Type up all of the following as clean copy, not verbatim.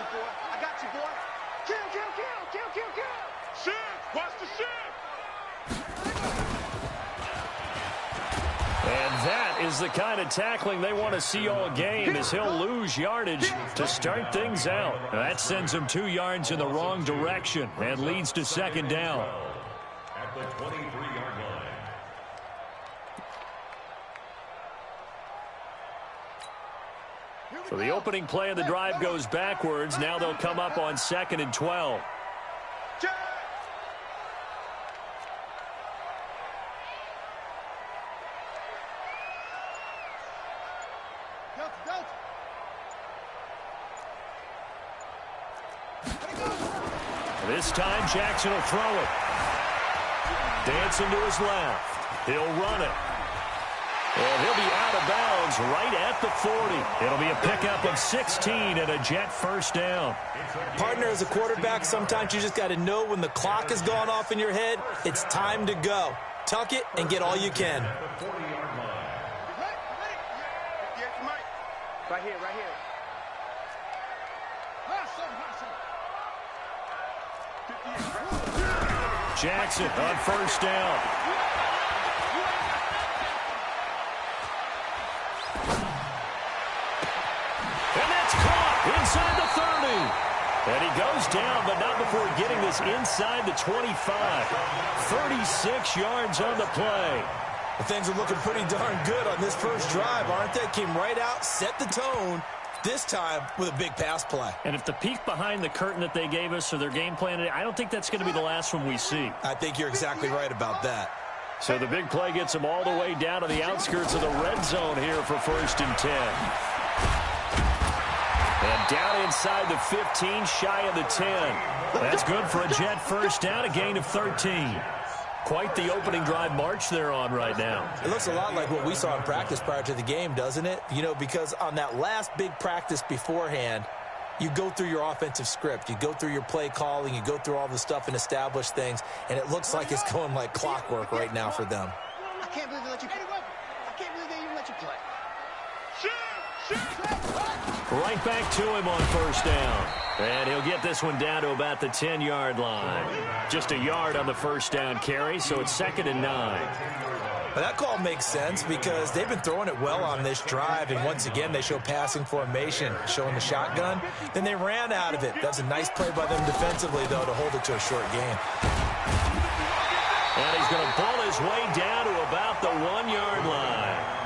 you, boy. I got you, boy. Kill, kill, kill, kill, kill, kill. Shift! Watch the shift! And that is the kind of tackling they want to see all game, as he'll lose yardage to start things out. That sends him 2 yards in the wrong direction and leads to second down. At the 23-yard line. So the opening play of the drive goes backwards. Now they'll come up on 2nd and 12. This time Jackson will throw it. Dancing to his left. He'll run it. And he'll be out of bounds right at the 40. It'll be a pickup of 16 and a Jet first down. Partner, as a quarterback, sometimes you just got to know when the clock has gone off in your head, it's time to go. Tuck it and get all you can. Right here, right here. Jackson on first down. And that's caught inside the 30. And he goes down, but not before getting this inside the 25. 36 yards on the play. Well, things are looking pretty darn good on this first drive, aren't they? Came right out, set the tone, this time with a big pass play. And if the peek behind the curtain that they gave us or their game plan, I don't think that's going to be the last one we see. I think you're exactly right about that. So the big play gets them all the way down to the outskirts of the red zone here for 1st and 10. And down inside the 15, shy of the 10. That's good for a Jet first down, a gain of 13. Quite the opening drive march they're on right now. It looks a lot like what we saw in practice prior to the game, doesn't it? You know, because on that last big practice beforehand, you go through your offensive script. You go through your play calling. You go through all the stuff and establish things. And it looks like it's going like clockwork right now for them. I can't believe they let you play. I can't believe they even let you play. Right back to him on first down. And he'll get this one down to about the 10-yard line. Just a yard on the first down carry, so it's 2nd and 9. But that call makes sense because they've been throwing it well on this drive, and once again they show passing formation, showing the shotgun. Then they ran out of it. That's a nice play by them defensively, though, to hold it to a short game. And he's going to pull his way down to about the 1-yard line.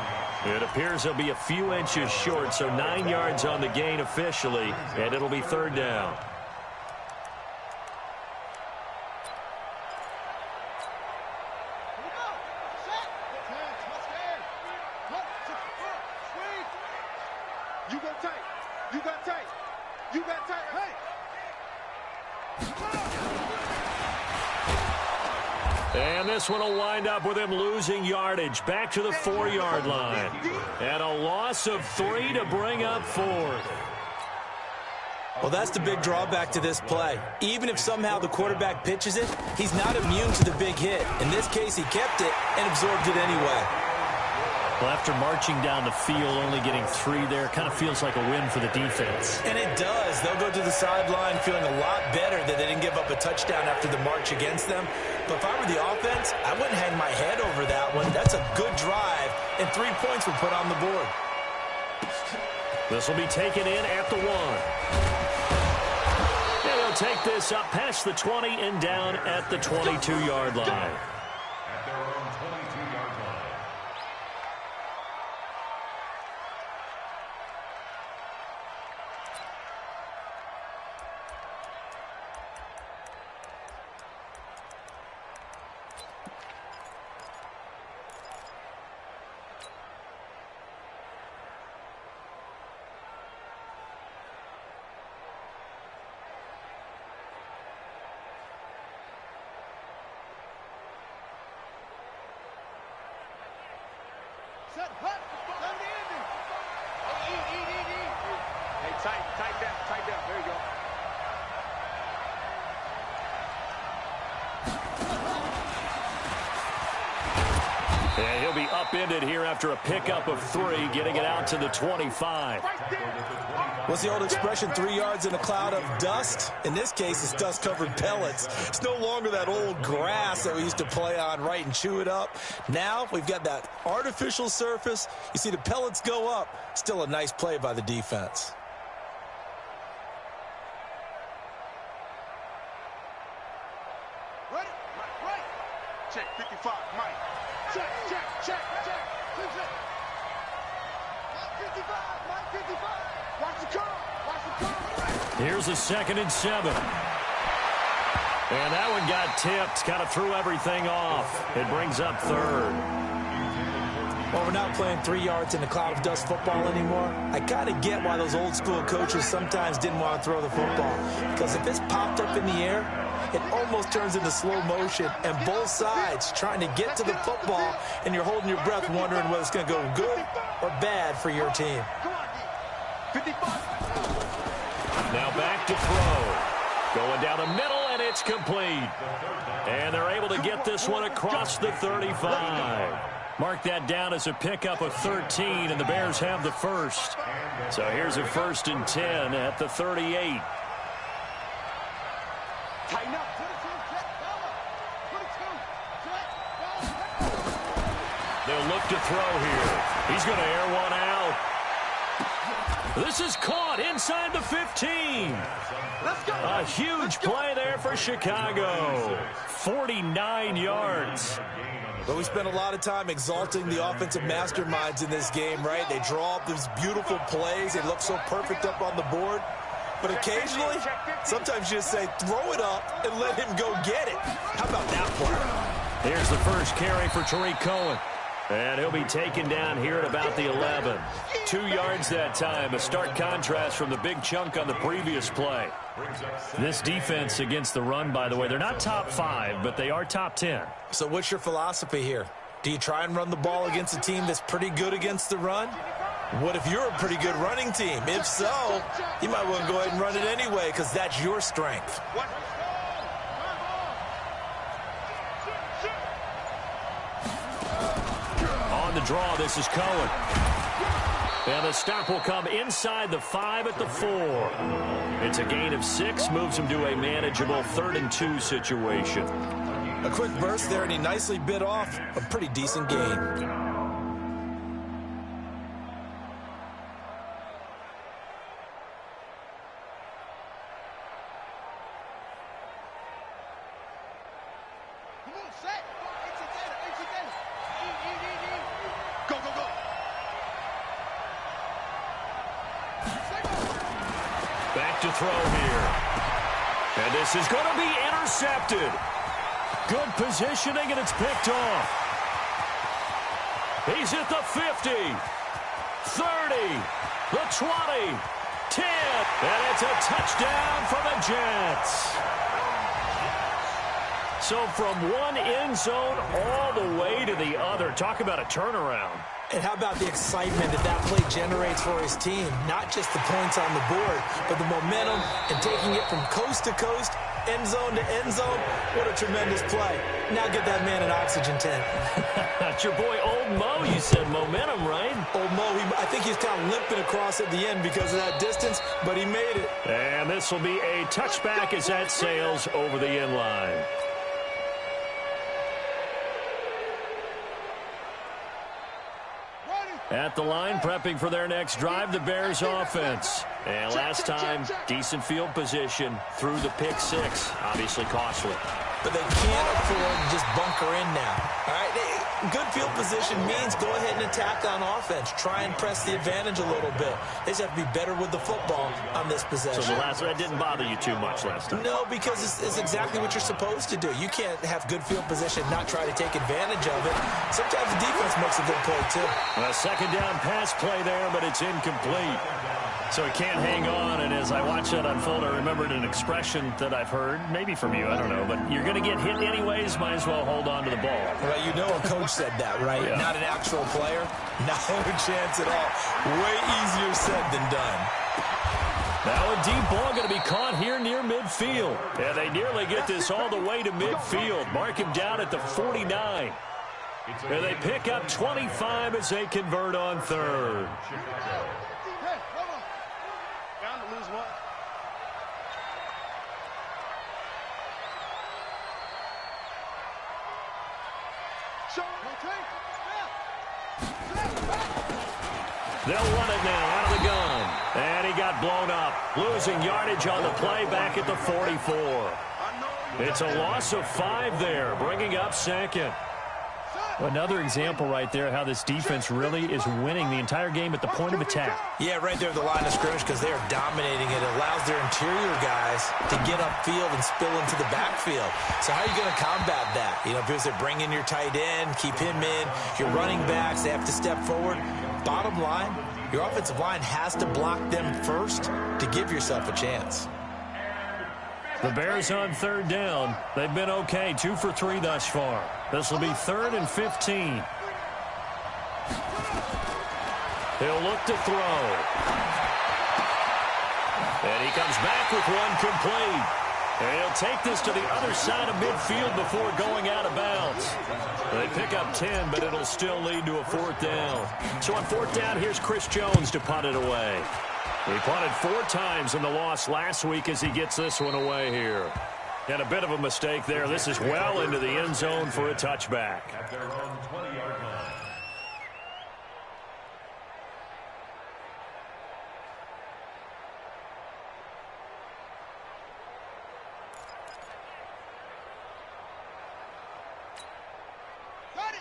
It appears he'll be a few inches short, so 9 yards on the gain officially, and it'll be 3rd down. You got tight. You got tight. You got tight. Hey! And this one will wind up with him losing yardage back to the 4-yard line. And a loss of 3 to bring up 4th. Well, that's the big drawback to this play. Even if somehow the quarterback pitches it, he's not immune to the big hit. In this case, he kept it and absorbed it anyway. Well, after marching down the field, only getting 3 there, kind of feels like a win for the defense. And it does. They'll go to the sideline feeling a lot better that they didn't give up a touchdown after the march against them. But if I were the offense, I wouldn't hang my head over that one. That's a good drive, and 3 points were put on the board. This will be taken in at the 1. And he'll take this up past the 20 and down at the 22-yard line. At their own 22-yard line. Set, hut, done the ending. Hey, tight down, tight down. There you go. And he'll be upended here after a pickup of 3, getting it out to the 25. Right there. What's the old expression, 3 yards in a cloud of dust? In this case, it's dust-covered pellets. It's no longer that old grass that we used to play on, right, and chew it up. Now we've got that artificial surface. You see the pellets go up. Still a nice play by the defense. Ready? Right. Check, 55, Mike. Check. 55, Mike 55. Watch the curl. Here's a 2nd and 7. And that one got tipped. Kind of threw everything off. It brings up 3rd. Well, we're not playing 3 yards in a cloud of dust football anymore. I kind of get why those old school coaches sometimes didn't want to throw the football. Because if it's popped up in the air, it almost turns into slow motion, and both sides trying to get to the football, and you're holding your breath wondering whether it's going to go good or bad for your team. 55. Now back to throw. Going down the middle, and it's complete. And they're able to get this one across the 35. Mark that down as a pickup of 13, and the Bears have the first. So here's a 1st and 10 at the 38. Tighten up. They'll look to throw here. He's going to air one out. This is caught inside the 15. Let's go. A huge play there for Chicago. 49 yards. But we spent a lot of time exalting the offensive masterminds in this game, right? They draw up these beautiful plays. They look so perfect up on the board. But occasionally, sometimes you just say, throw it up and let him go get it. How about that play? Here's the first carry for Tariq Cohen. And he'll be taken down here at about the 11. 2 yards that time. A stark contrast from the big chunk on the previous play. This defense against the run, by the way, they're not top 5, but they are top 10. So what's your philosophy here? Do you try and run the ball against a team that's pretty good against the run? What if you're a pretty good running team? If so, you might want to go ahead and run it anyway because that's your strength. On the draw, this is Cohen. And the stop will come inside the 5 at the 4. It's a gain of 6, moves him to a manageable 3rd and 2 situation. A quick burst there, and he nicely bit off a pretty decent gain. To throw here. And this is going to be intercepted. Good positioning, and it's picked off. He's at the 50, 30, the 20, 10, and it's a touchdown for the Jets. So from one end zone all the way to the other. Talk about a turnaround. And how about the excitement that play generates for his team? Not just the points on the board, but the momentum and taking it from coast to coast, end zone to end zone. What a tremendous play. Now get that man an oxygen tank. That's your boy Old Mo. You said momentum, right? Old Mo, I think he's kind of limping across at the end because of that distance, but he made it. And this will be a touchback as that sails over the end line. At the line, prepping for their next drive, the Bears offense. And last time, decent field position through the pick 6. Obviously costly. But they can't afford to just bunker in now. All right, good field position means go ahead and attack on offense. Try and press the advantage a little bit. They just have to be better with the football on this possession. So the last one didn't bother you too much last time? No, because it's exactly what you're supposed to do. You can't have good field position, not try to take advantage of it. Sometimes the defense makes a good play, too. A second down pass play there, but it's incomplete. So he can't hang on, and as I watch that unfold, I remembered an expression that I've heard, maybe from you, I don't know, but you're going to get hit anyways, might as well hold on to the ball. Well, you know a coach said that, right? Yeah. Not an actual player. No chance at all. Way easier said than done. Now a deep ball going to be caught here near midfield. And they nearly get this all the way to midfield. Mark him down at the 49. And they pick up 25 as they convert on third. They'll run it now out of the gun. And he got blown up. Losing yardage on the play back at the 44. It's a loss of 5 there, bringing up second. Another example right there how this defense really is winning the entire game at the point of attack. Yeah, right there at the line of scrimmage because they are dominating it. It allows their interior guys to get upfield and spill into the backfield. So how are you going to combat that? You know, because they bring in your tight end, keep him in, your running backs, they have to step forward. Bottom line, your offensive line has to block them first to give yourself a chance. The Bears on 3rd down. They've been okay, 2 for 3 thus far. This will be 3rd and 15. He'll look to throw. And he comes back with one complete. And he'll take this to the other side of midfield before going out of bounds. They pick up 10, but it'll still lead to a 4th down. So on 4th down, here's Chris Jones to punt it away. He punted 4 times in the loss last week as he gets this one away here. And a bit of a mistake there. This is well into the end zone for a touchback. At their own 20-yard line.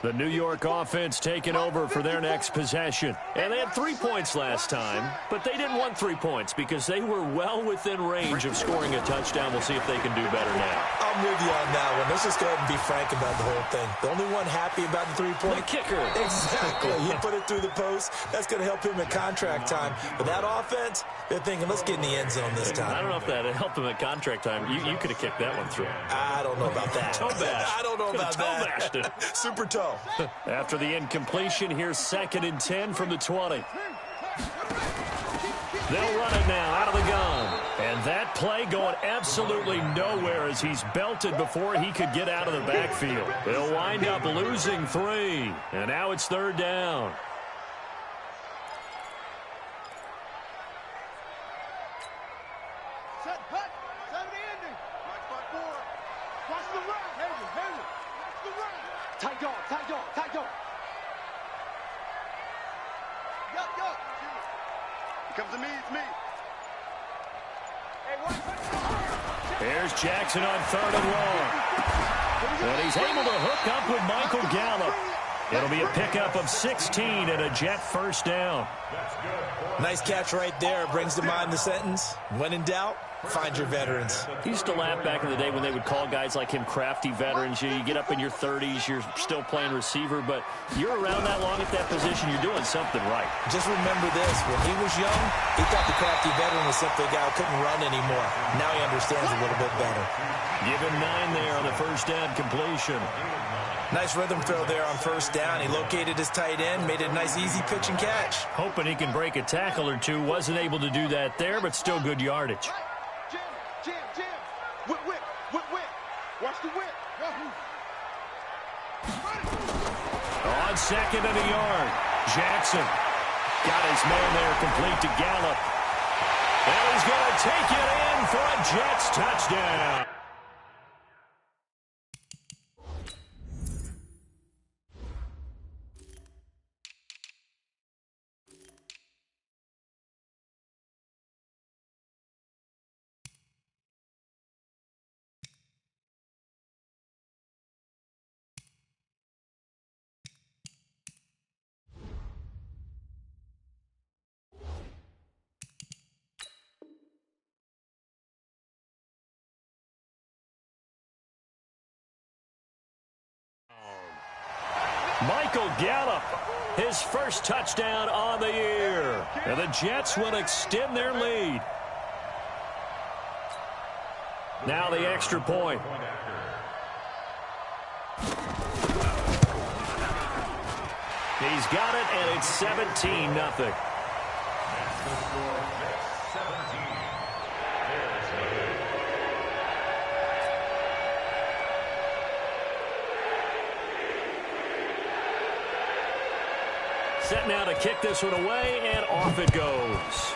The New York offense taking over for their next possession. And they had 3 points last time, but they didn't want 3 points because they were well within range of scoring a touchdown. We'll see if they can do better now. I'm with you on that one. Let's just go ahead and be frank about the whole thing. The only one happy about the 3-point. The kicker. Exactly. He put it through the post. That's going to help him at contract time. But that offense, they're thinking, let's get in the end zone this time. I don't know if that helped him at contract time. You could have kicked that one through. I don't know about that. Toe bash. I don't know about that. Toe bashed it. Super toe. After the incompletion, here's 2nd and 10 from the 20. They'll run it now out of the gun. And that play going absolutely nowhere as he's belted before he could get out of the backfield. They'll wind up losing 3. And now it's 3rd down. Here's Jackson on 3rd and long. And he's able to hook up with Michael Gallup. It'll be a pickup of 16 and a Jet 1st down. Nice catch right there. Brings to mind the sentence, when in doubt, find your veterans. He used to laugh back in the day when they would call guys like him crafty veterans. You get up in your 30s, you're still playing receiver, but you're around that long at that position, you're doing something right. Just remember this. When he was young, he thought the crafty veteran was simply a guy who couldn't run anymore. Now he understands a little bit better. Give him 9 there on the 1st down completion. Nice rhythm throw there on 1st down. He located his tight end, made it a nice easy pitch and catch. Hoping he can break a tackle or two. Wasn't able to do that there, but still good yardage. Jim. Whip. Watch the whip. On 2nd and a yard. Jackson got his man there complete to Gallup. And he's going to take it in for a Jets touchdown. Michael Gallup, his 1st touchdown on the year. And the Jets will extend their lead. Now the extra point. He's got it, and it's 17-0. Set now to kick this one away, and off it goes.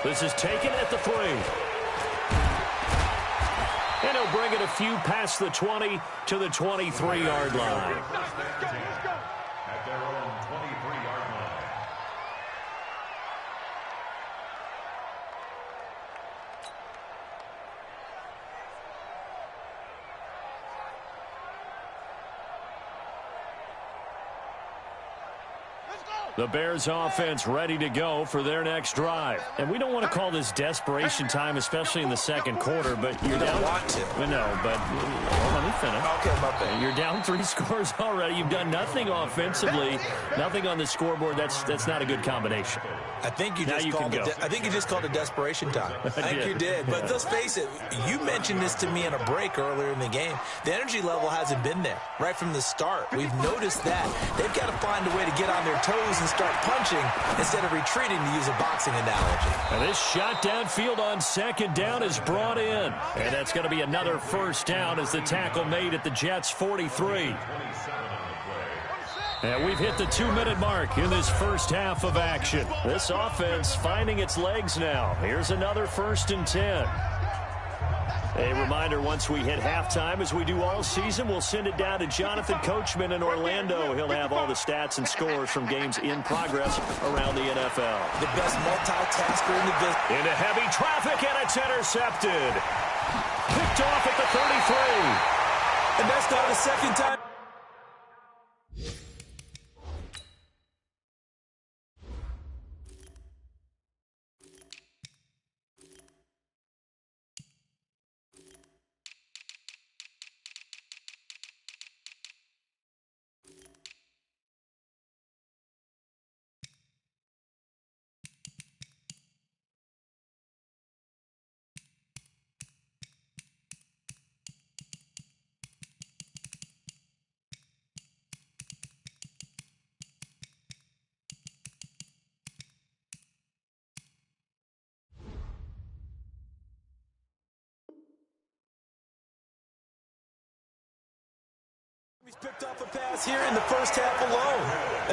This is taken at the 3. And he'll bring it a few past the 20 to the 23-yard line. At their own 23-yard line. The Bears offense ready to go for their next drive. And we don't want to call this desperation time, especially in the second quarter, but you're down. Want to. No, but let me finish. Okay, my bad. You're down 3 scores already. You've done nothing offensively, nothing on the scoreboard. That's not a good combination. I think you just called it desperation time. I think you did. But let's face it, you mentioned this to me in a break earlier in the game. The energy level hasn't been there right from the start. We've noticed that. They've got to find a way to get on their toes and start punching instead of retreating, to use a boxing analogy. And this shot downfield on second down is brought in. And that's going to be another first down as the tackle made at the Jets' 43. And we've hit the 2-minute mark in this first half of action. This offense finding its legs now. Here's another 1st and 10. A reminder, once we hit halftime, as we do all season, we'll send it down to Jonathan Coachman in Orlando. He'll have all the stats and scores from games in progress around the NFL. The best multitasker in the business. Into heavy traffic, and it's intercepted. Picked off at the 33. And that's not the second time. He's picked off a pass here in the first half alone.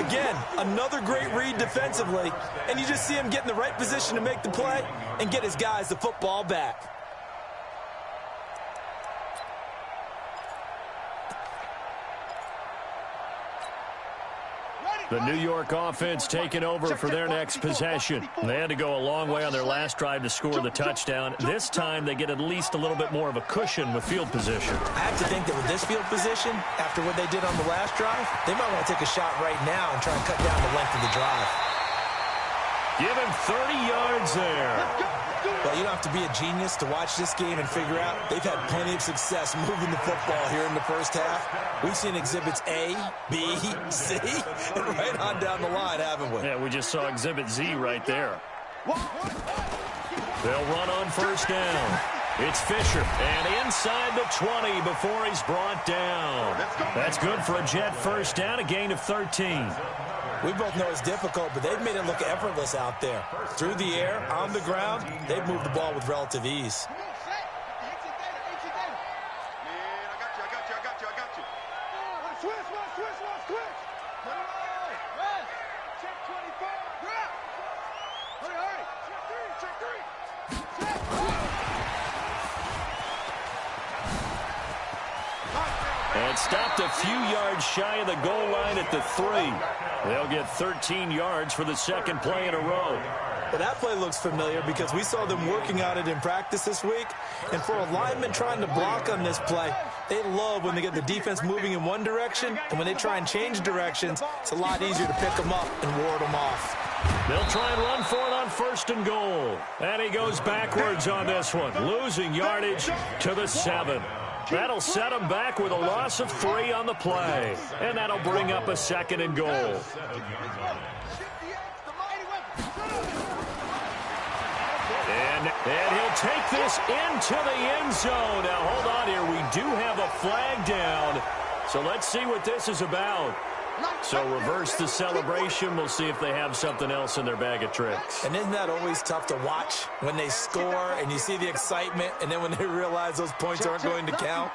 Again, another great read defensively, and you just see him get in the right position to make the play and get his guys the football back. The New York offense taking over for their next possession. They had to go a long way on their last drive to score the touchdown. This time they get at least a little bit more of a cushion with field position. I have to think that with this field position, after what they did on the last drive, they might want to take a shot right now and try and cut down the length of the drive. Give him 30 yards there. Well, you don't have to be a genius to watch this game and figure out they've had plenty of success moving the football here in the first half. We've seen exhibits A, B, C, and right on down the line, haven't we? Yeah, we just saw exhibit Z right there. They'll run on first down. It's Fisher, and inside the 20 before he's brought down. That's good for a Jet first down, a gain of 13. We both know it's difficult, but they've made it look effortless out there. Through the air, on the ground, they've moved the ball with relative ease. And stopped a few yards shy of the goal line at the 3. They'll get 13 yards for the second play in a row. Well, that play looks familiar because we saw them working on it in practice this week. And for a lineman trying to block on this play, they love when they get the defense moving in one direction. And when they try and change directions, it's a lot easier to pick them up and ward them off. They'll try and run for it on first and goal. And he goes backwards on this one, losing yardage to the 7. That'll set him back with a loss of 3 on the play. And that'll bring up a second and goal. And he'll take this into the end zone. Now, hold on here. We do have a flag down. So let's see what this is about. So reverse the celebration. We'll see if they have something else in their bag of tricks. And isn't that always tough to watch when they score and you see the excitement, and then when they realize those points aren't going to count?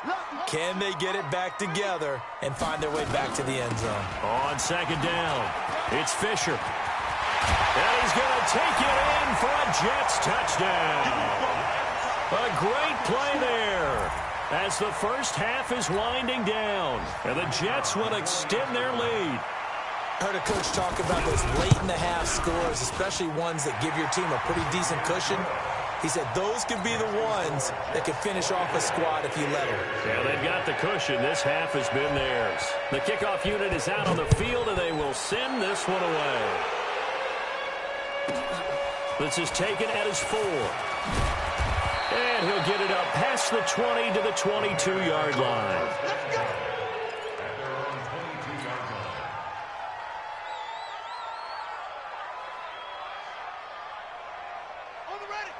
Can they get it back together and find their way back to the end zone? On second down, it's Fisher. And he's going to take it in for a Jets touchdown. A great play there. as the first half is winding down, and the Jets will extend their lead. Heard a coach talk about those late-in-the-half scores, especially ones that give your team a pretty decent cushion. He said those could be the ones that could finish off a squad if you let them. Yeah, they've got the cushion. This half has been theirs. The kickoff unit is out on the field, and they will send this one away. This is taken at his 4. And he'll get it up past the 20 to the 22-yard line.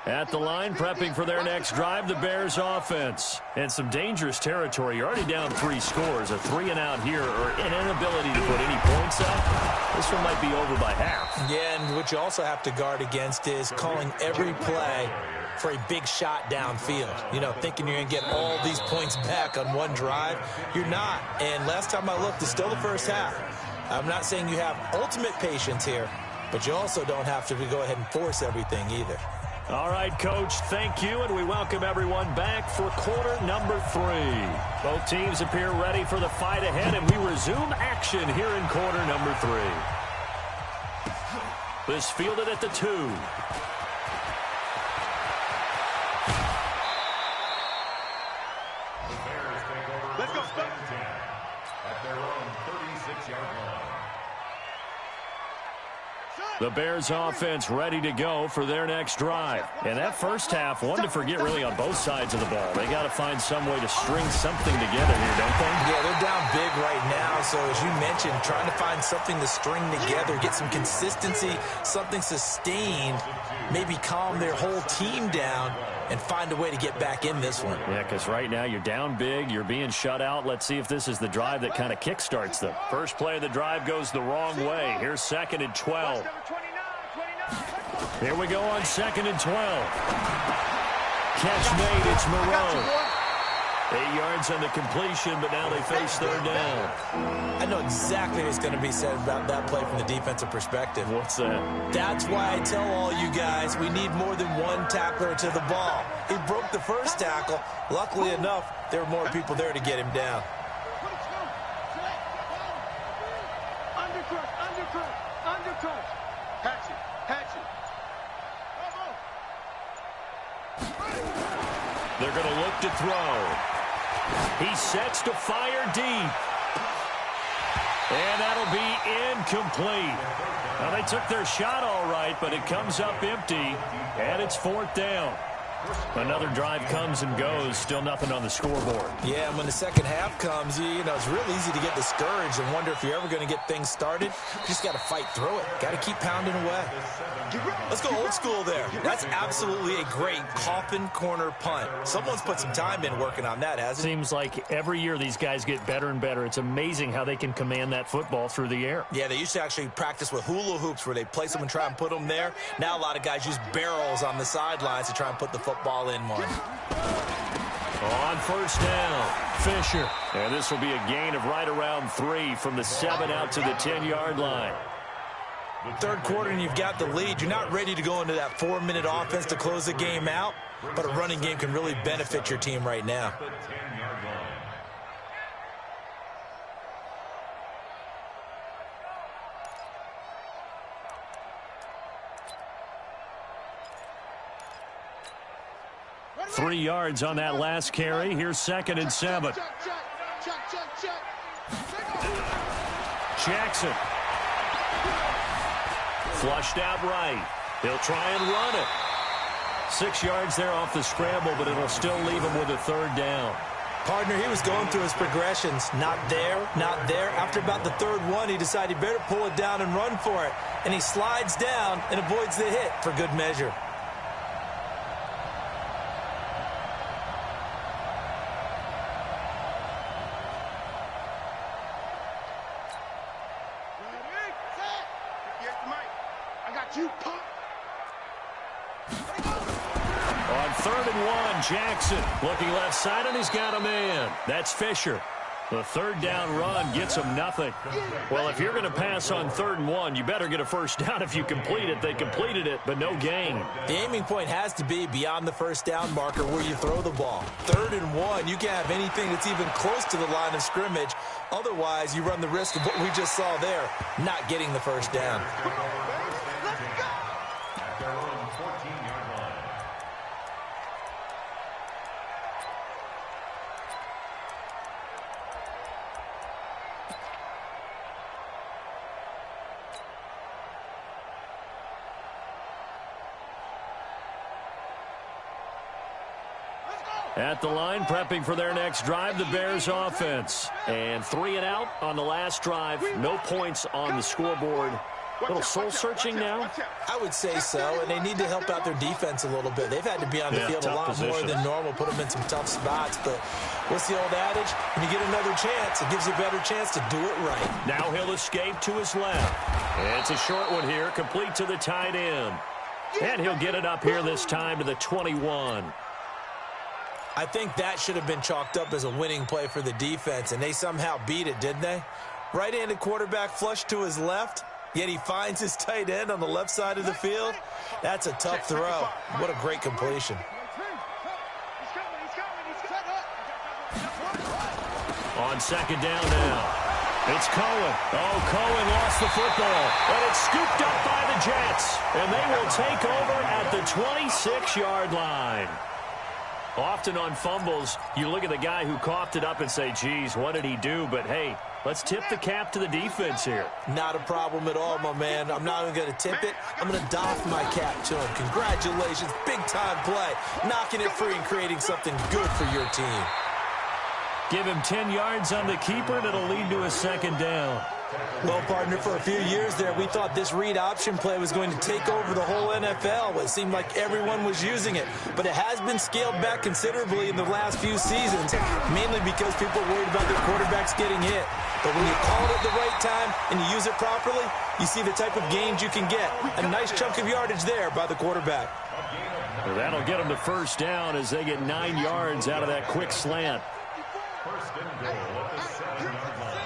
At the line, prepping for their next drive, the Bears offense. And some dangerous territory. You're already down 3 scores. A 3-and-out here, or an inability to put any points up. This one might be over by half. Yeah, and what you also have to guard against is calling every play for a big shot downfield. You know, thinking you're going to get all these points back on one drive. You're not. And last time I looked, it's still the first half. I'm not saying you have ultimate patience here, but you also don't have to go ahead and force everything either. All right, Coach, thank you, and we welcome everyone back for quarter number 3. Both teams appear ready for the fight ahead, and we resume action here in quarter number 3. This fielded at the 2. Let's go, at their own 36-yard line. The Bears offense ready to go for their next drive. And that first half, one to forget really on both sides of the ball. They got to find some way to string something together here, don't they? Yeah, they're down big right now. So as you mentioned, trying to find something to string together, get some consistency, something sustained, maybe calm their whole team down and find a way to get back in this one. Yeah, because right now you're down big, you're being shut out. Let's see if this is the drive that kind of kickstarts them. First play of the drive goes the wrong way. Here's 2nd and 12. Here we go on 2nd and 12. Catch made, it's Moreau. 8 yards on the completion, but now they face 3rd down. I know exactly what's going to be said about that play from the defensive perspective. What's that? That's why I tell all you guys we need more than one tackler to the ball. He broke the first tackle. Luckily enough, there were more people there to get him down. Undercut. Hatch it. They're going to look to throw. He sets to fire deep. And that'll be incomplete. Now, they took their shot all right, but it comes up empty, and it's 4th down. Another drive comes and goes, still nothing on the scoreboard. Yeah, and when the second half comes, you know, it's real easy to get discouraged and wonder if you're ever going to get things started. You just got to fight through it. Got to keep pounding away. Let's go old school there. That's absolutely a great coffin corner punt. Someone's put some time in working on that, hasn't it? Seems like every year these guys get better and better. It's amazing how they can command that football through the air. Yeah, they used to actually practice with hula hoops where they place them and try and put them there. Now a lot of guys use barrels on the sidelines to try and put the football in more. On 1st down, Fisher. And this will be a gain of right around 3 from the 7 out to the 10-yard line. Third quarter and you've got the lead. You're not ready to go into that 4-minute offense to close the game out, but a running game can really benefit your team right now. 3 yards on that last carry. Here's 2nd and 7. Jackson. Flushed out right. He'll try and run it. 6 yards there off the scramble, but it'll still leave him with a 3rd down. Partner, he was going through his progressions. Not there, not there. After about the 3rd one, he decided he better pull it down and run for it. And he slides down and avoids the hit for good measure. On 3rd and 1, Jackson looking left side, and he's got a man. That's Fisher. The third down run gets them nothing. Well, if you're going to pass on 3rd and 1, you better get a first down if you complete it. They completed it, but no gain. The aiming point has to be beyond the first down marker where you throw the ball. 3rd and 1, you can't have anything that's even close to the line of scrimmage. Otherwise, you run the risk of what we just saw there, not getting the first down. At their own 14-yard line. At the line, prepping for their next drive, the Bears offense. And 3 and out on the last drive. No points on the scoreboard. A little soul-searching now? I would say so, and they need to help out their defense a little bit. They've had to be on the field a lot more than normal, put them in some tough spots. But what's the old adage? When you get another chance, it gives you a better chance to do it right. Now he'll escape to his left. It's a short one here, complete to the tight end. And he'll get it up here this time to the 21. I think that should have been chalked up as a winning play for the defense, and they somehow beat it, didn't they? Right-handed quarterback flush to his left, yet he finds his tight end on the left side of the field. That's a tough throw. What a great completion. On 2nd down now. It's Cohen. Oh, Cohen lost the football, and it's scooped up by the Jets, and they will take over at the 26-yard line. Often on fumbles, you look at the guy who coughed it up and say, geez, what did he do? But, hey, let's tip the cap to the defense here. Not a problem at all, my man. I'm not even going to tip it. I'm going to doff my cap to him. Congratulations. Big-time play. Knocking it free and creating something good for your team. Give him 10 yards on the keeper, and it'll lead to a 2nd down. Well, partner, for a few years there, we thought this read option play was going to take over the whole NFL. It seemed like everyone was using it. But it has been scaled back considerably in the last few seasons, mainly because people are worried about their quarterbacks getting hit. But when you call it at the right time and you use it properly, you see the type of gains you can get. A nice chunk of yardage there by the quarterback. Well, that'll get them to 1st down as they get 9 yards out of that quick slant. 1st and goal at the 7-yard line.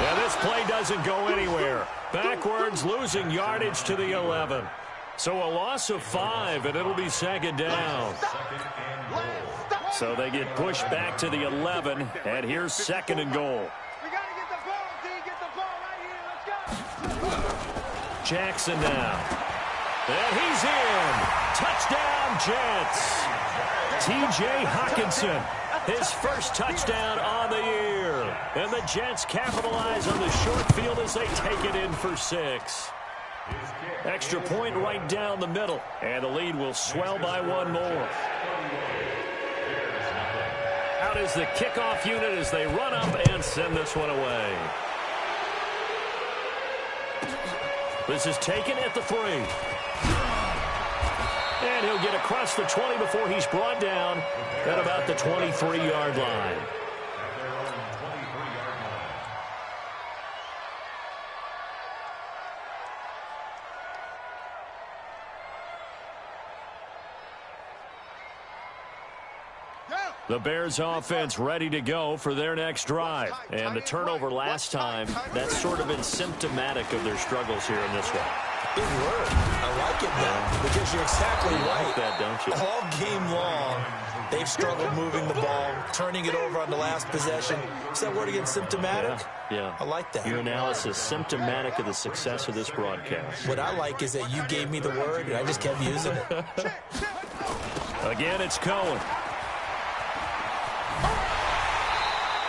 Yeah, this play doesn't go anywhere. Backwards, losing yardage to the 11. So a loss of 5, and it'll be 2nd down. So they get pushed back to the 11, and here's 2nd and goal. Jackson now. And he's in. Touchdown, Jets. T.J. Hockenson, his first touchdown on the year. And the Jets capitalize on the short field as they take it in for 6. Extra point right down the middle. And the lead will swell by 1 more. Out is the kickoff unit as they run up and send this one away. This is taken at the 3. And he'll get across the 20 before he's brought down at about the 23-yard line. The Bears offense ready to go for their next drive. And the turnover last time, that's sort of been symptomatic of their struggles here in this one. Big word. I like it now because you're exactly right. You like that, don't you? All game long, they've struggled moving the ball, turning it over on the last possession. Is that word again, symptomatic? Yeah. I like that. Your analysis, symptomatic of the success of this broadcast. What I like is that you gave me the word, and I just kept using it. Again, it's Cohen.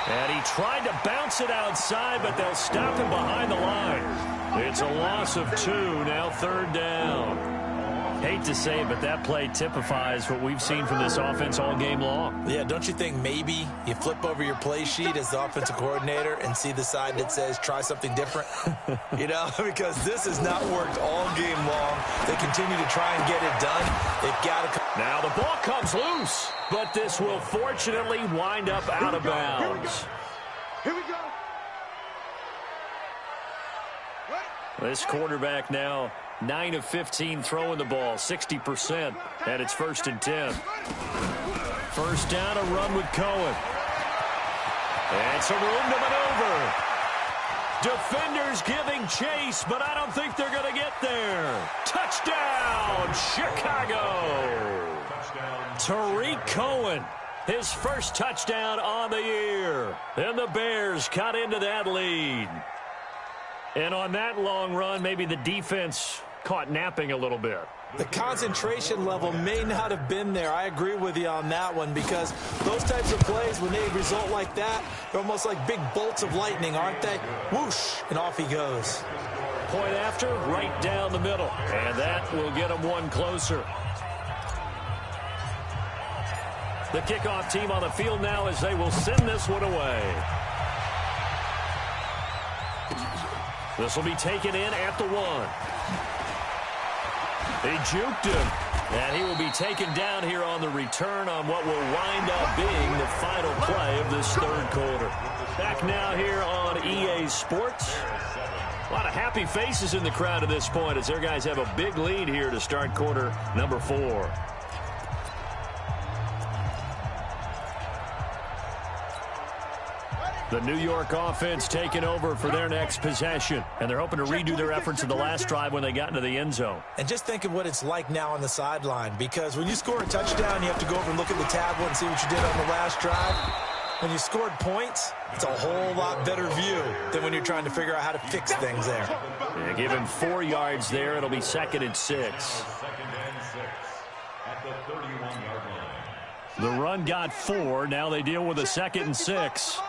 And he tried to bounce it outside, but they'll stop him behind the line. It's a loss of 2, now 3rd down. Hate to say it, but that play typifies what we've seen from this offense all game long. Yeah, don't you think maybe you flip over your play sheet as the offensive coordinator and see the side that says try something different? You know, because this has not worked all game long. They continue to try and get it done. They've got to. Now the ball comes loose, but this will fortunately wind up out of bounds. Here we go. This quarterback now 9 of 15 throwing the ball, 60%, and it's 1st and 10. First down, a run with Cohen. And some room to maneuver. Defenders giving chase, but I don't think they're going to get there. Touchdown, Chicago. Tariq Cohen, his first touchdown on the year. And the Bears cut into that lead. And on that long run, maybe the defense caught napping a little bit. The concentration level may not have been there. I agree with you on that one, because those types of plays, when they result like that, they're almost like big bolts of lightning, aren't they? Whoosh, and off he goes. Point after, right down the middle. And that will get him one closer. The kickoff team on the field now as they will send this one away. This will be taken in at the 1. They juked him, and he will be taken down here on the return on what will wind up being the final play of this third quarter. Back now here on EA Sports. A lot of happy faces in the crowd at this point as their guys have a big lead here to start quarter number 4. The New York offense taking over for their next possession. And they're hoping to redo their efforts in the last drive when they got into the end zone. And just think of what it's like now on the sideline, because when you score a touchdown, you have to go over and look at the tablet and see what you did on the last drive. When you scored points, it's a whole lot better view than when you're trying to figure out how to fix things there. Yeah, give him 4 yards there. It'll be 2nd and 6. The run got 4. Now they deal with a 2nd and 6.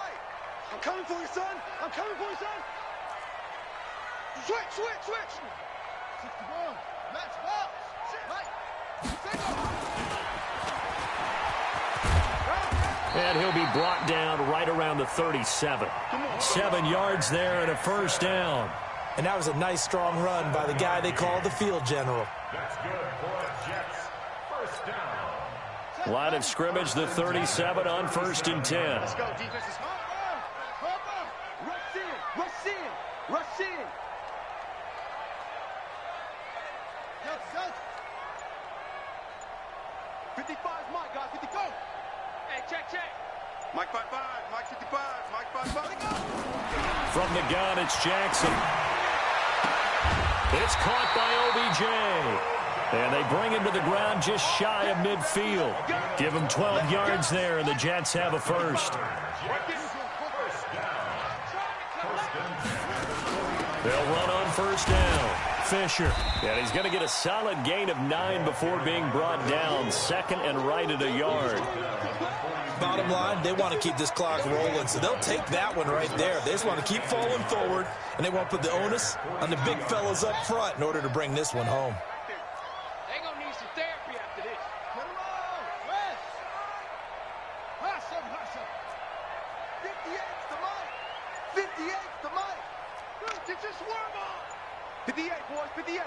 I'm coming for you, son. I'm coming for you, son. Switch. 61. Match ball. And he'll be brought down right around the 37. 7 yards there and a first down. And that was a nice, strong run by the guy they call the field general. That's good for Jets. First down. Line of scrimmage, the 37 on 1st and 10. Let's go, defense. Rush in. 55, Mike, guys. 50, go. Hey, check. Mike 55, Mike 55, Mike 55. From the gun, it's Jackson. It's caught by OBJ. And they bring him to the ground just shy of midfield. Give him 12 yards there, and the Jets have a first. They'll run on first down. Fisher. And he's going to get a solid gain of 9 before being brought down. 2nd and right at a yard. Bottom line, they want to keep this clock rolling, so they'll take that one right there. They just want to keep falling forward, and they want to put the onus on the big fellas up front in order to bring this one home. They're going to need some therapy after this. Come on, West. Hustle. 58's the mic. 58's the mic. Get your swerve on. 58, boys, 58.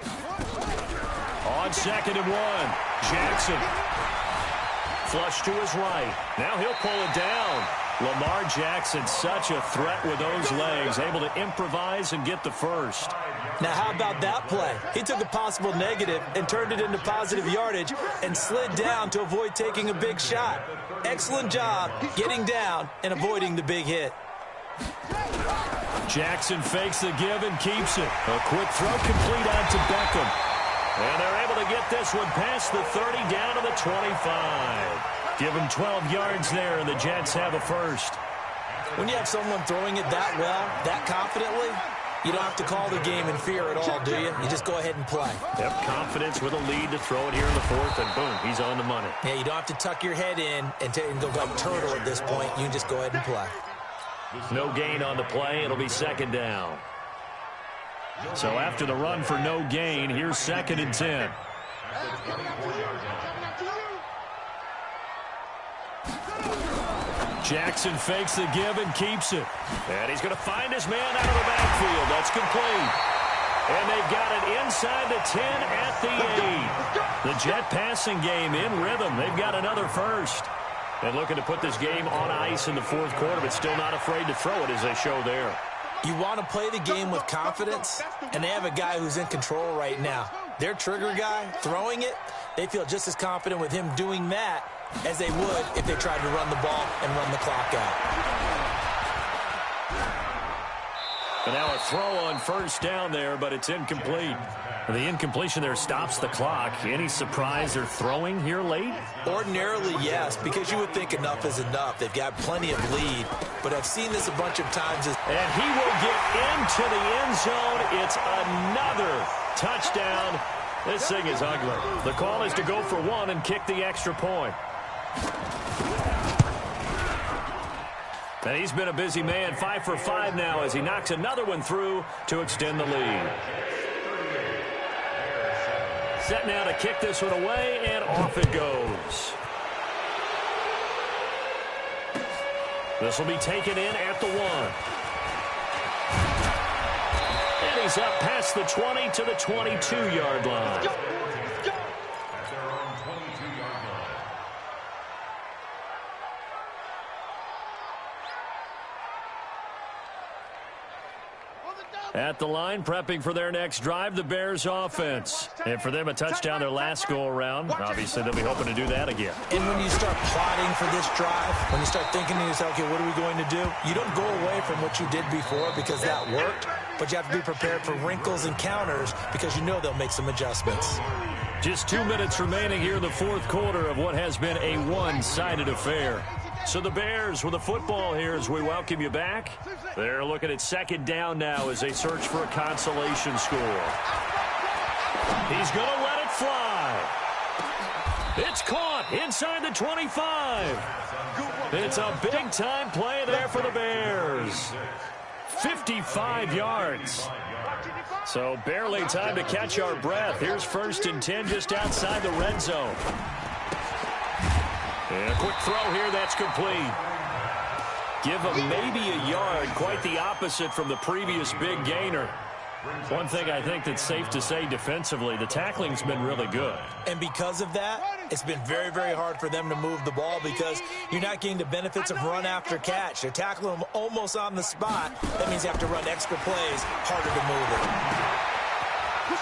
On 2nd and 1, Jackson. Flush to his right. Now he'll pull it down. Lamar Jackson, such a threat with those legs, able to improvise and get the first. Now, how about that play? He took a possible negative and turned it into positive yardage and slid down to avoid taking a big shot. Excellent job getting down and avoiding the big hit. Jackson fakes the give and keeps it. A quick throw complete out to Beckham. And they're able to get this one past the 30 down to the 25. Give them 12 yards there, and the Jets have a first. When you have someone throwing it that well, that confidently, you don't have to call the game in fear at all, do you? You just go ahead and play. Yep, confidence with a lead to throw it here in the 4th, and boom, he's on the money. Yeah, you don't have to tuck your head in and go like turtle at this point. You can just go ahead and play. No gain on the play. It'll be 2nd down. So after the run for no gain, here's 2nd and 10. Jackson fakes the give and keeps it. And he's going to find his man out of the backfield. That's complete. And they've got it inside the 10 at the 8. The Jet passing game in rhythm. They've got another first. And looking to put this game on ice in the 4th quarter, but still not afraid to throw it as they show there. You want to play the game with confidence, and they have a guy who's in control right now. Their trigger guy, throwing it, they feel just as confident with him doing that as they would if they tried to run the ball and run the clock out. And now a throw on first down there, but it's incomplete. The incompletion there stops the clock. Any surprise they're throwing here late? Ordinarily, yes, because you would think enough is enough. They've got plenty of lead, but I've seen this a bunch of times. And he will get into the end zone. It's another touchdown. This thing is ugly. The call is to go for one and kick the extra point. And he's been a busy man, 5 for 5 now as he knocks another one through to extend the lead. Set now to kick this one away, and off it goes. This will be taken in at the 1. And he's up past the 20 to the 22-yard line. At the line, prepping for their next drive, the Bears offense. And for them, a touchdown their last go-around. Obviously, they'll be hoping to do that again. And when you start plotting for this drive, when you start thinking to yourself, okay, what are we going to do? You don't go away from what you did before because that worked, but you have to be prepared for wrinkles and counters because you know they'll make some adjustments. Just 2 minutes remaining here in the fourth quarter of what has been a one-sided affair. So the Bears with the football here as we welcome you back. They're looking at second down now as they search for a consolation score. He's going to let it fly. It's caught inside the 25. It's a big-time play there for the Bears. 55 yards. So barely time to catch our breath. Here's 1st and 10 just outside the red zone. And a quick throw here, that's complete. Give him maybe a yard, quite the opposite from the previous big gainer. One thing I think that's safe to say defensively, the tackling's been really good. And because of that, it's been very, very hard for them to move the ball because you're not getting the benefits of run after catch. They're tackling them almost on the spot. That means you have to run extra plays, harder to move it.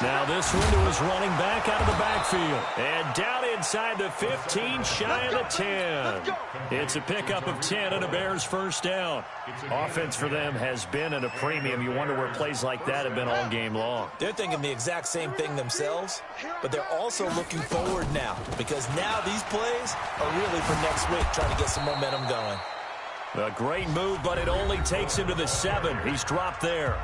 Now this one to his running back out of the backfield. And down inside the 15, shy of the 10. It's a pickup of 10 and a Bears first down. Offense for them has been at a premium. You wonder where plays like that have been all game long. They're thinking the exact same thing themselves, but they're also looking forward now because now these plays are really for next week, trying to get some momentum going. A great move, but it only takes him to the 7. He's dropped there.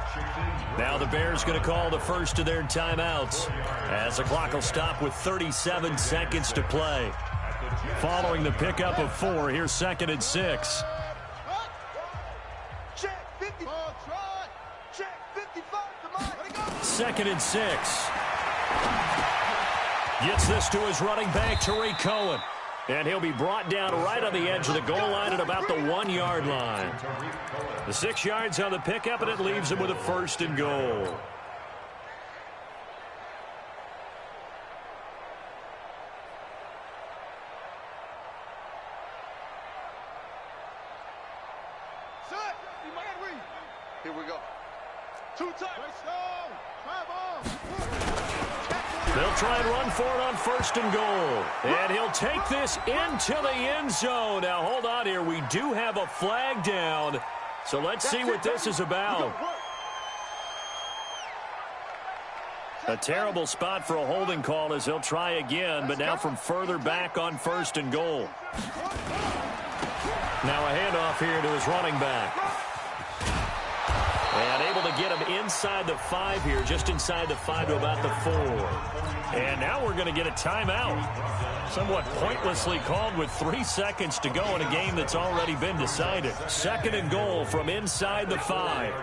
Now the Bears going to call the first of their timeouts as the clock will stop with 37 seconds to play. Following the pickup of 4, here's 2nd and 6. Second and 6. Gets this to his running back, Tariq Cohen. And he'll be brought down right on the edge of the goal line at about the 1-yard line. The 6 yards on the pickup, and it leaves him with a 1st and goal. Here we go. 2 times. They'll try and run for it on 1st and goal. And he'll take this into the end zone. Now, hold on here. We do have a flag down. So let's see what this is about. A terrible spot for a holding call as they'll try again, but now from further back on 1st and goal. Now a handoff here to his running back. And able to get him inside the 5 here, just inside the 5 to about the 4. And now we're going to get a timeout. Somewhat pointlessly called with 3 seconds to go in a game that's already been decided. 2nd and goal from inside the 5.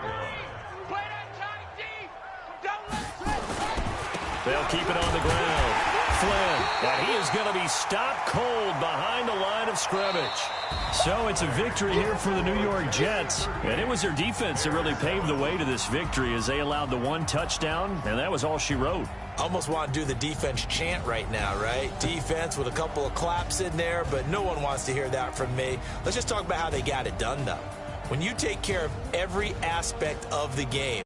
They'll keep it on the ground. Flynn, and he is going to be stopped cold behind the line of scrimmage. So it's a victory here for the New York Jets. And it was their defense that really paved the way to this victory as they allowed the 1 touchdown, and that was all she wrote. Almost want to do the defense chant right now, right? Defense with a couple of claps in there, but no one wants to hear that from me. Let's just talk about how they got it done, though. When you take care of every aspect of the game,